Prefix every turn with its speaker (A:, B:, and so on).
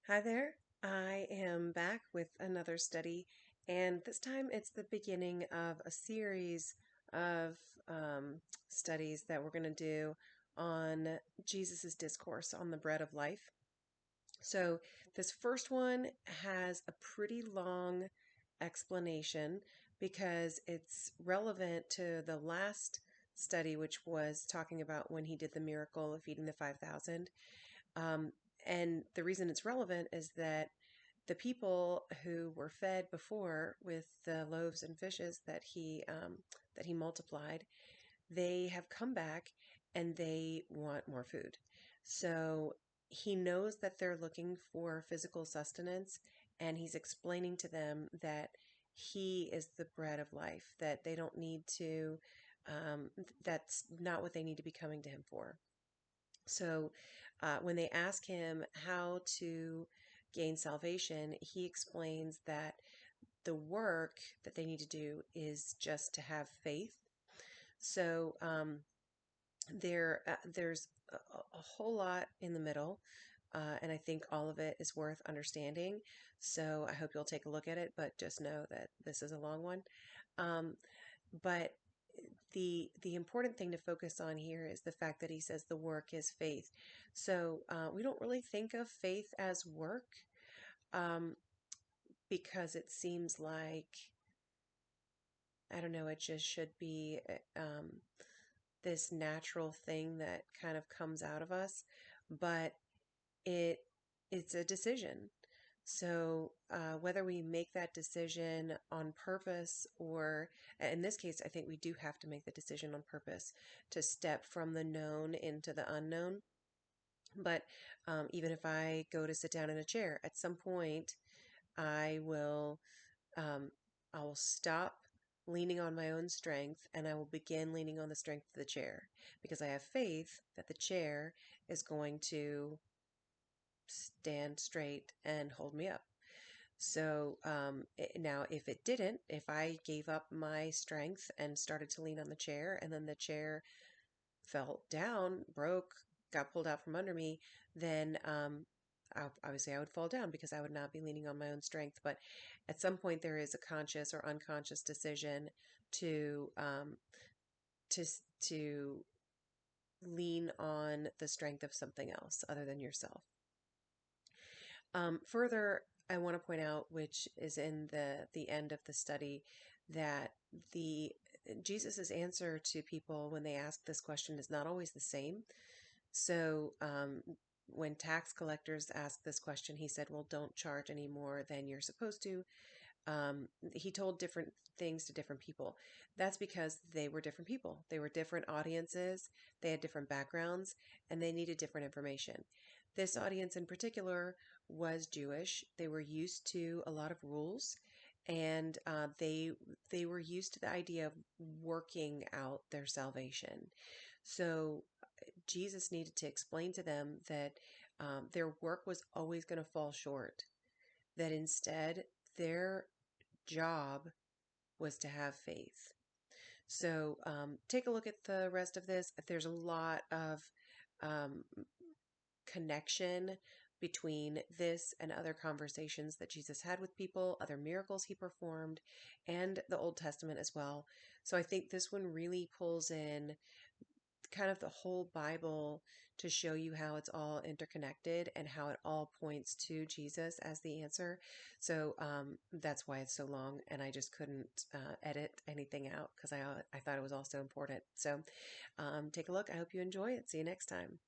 A: Hi there. I am back with another study, and this time it's the beginning of a series of studies that we're going to do on Jesus's discourse on the bread of life. So, this first one has a pretty long explanation because it's relevant to the last study, which was talking about when he did the miracle of feeding the 5,000. Um, and the reason it's relevant is that the people who were fed before with the loaves and fishes that he multiplied, they have come back and they want more food. So he knows that they're looking for physical sustenance, and he's explaining to them that he is the bread of life, that they don't need to, that's not what they need to be coming to him for. So, when they ask him how to gain salvation, he explains that the work that they need to do is just to have faith. So, there's a whole lot in the middle, and I think all of it is worth understanding. So, I hope you'll take a look at it, but just know that this is a long one. Um, but the important thing to focus on here is the fact that he says the work is faith. So we don't really think of faith as work, um, because it seems like, I don't know, it just should be this natural thing that kind of comes out of us, but it it's a decision. So, whether we make that decision on purpose, or in this case, I think we do have to make the decision on purpose to step from the known into the unknown. But even if I go to sit down in a chair, at some point, I will um, I will stop leaning on my own strength, and I will begin leaning on the strength of the chair, because I have faith that the chair is going to stand straight and hold me up. So now, if it didn't, if I gave up my strength and started to lean on the chair, and then the chair fell down, broke, got pulled out from under me, then obviously I would fall down because I would not be leaning on my own strength. But at some point, there is a conscious or unconscious decision to to to lean on the strength of something else other than yourself. Further, I want to point out, which is in the end of the study, that the Jesus's answer to people when they ask this question is not always the same. So, when tax collectors asked this question, he said, "Well, don't charge any more than you're supposed to." He told different things to different people. That's because they were different people. They were different audiences, they had different backgrounds, and they needed different information. This audience in particular was Jewish. They were used to a lot of rules, and they were used to the idea of working out their salvation. So Jesus needed to explain to them that their work was always going to fall short. That instead, their job was to have faith. So take a look at the rest of this. There's a lot of um, connection between this and other conversations that Jesus had with people, other miracles he performed, and the Old Testament as well. So I think this one really pulls in kind of the whole Bible to show you how it's all interconnected and how it all points to Jesus as the answer. So that's why it's so long, and I just couldn't edit anything out because I thought it was also important. So take a look. I hope you enjoy it. See you next time.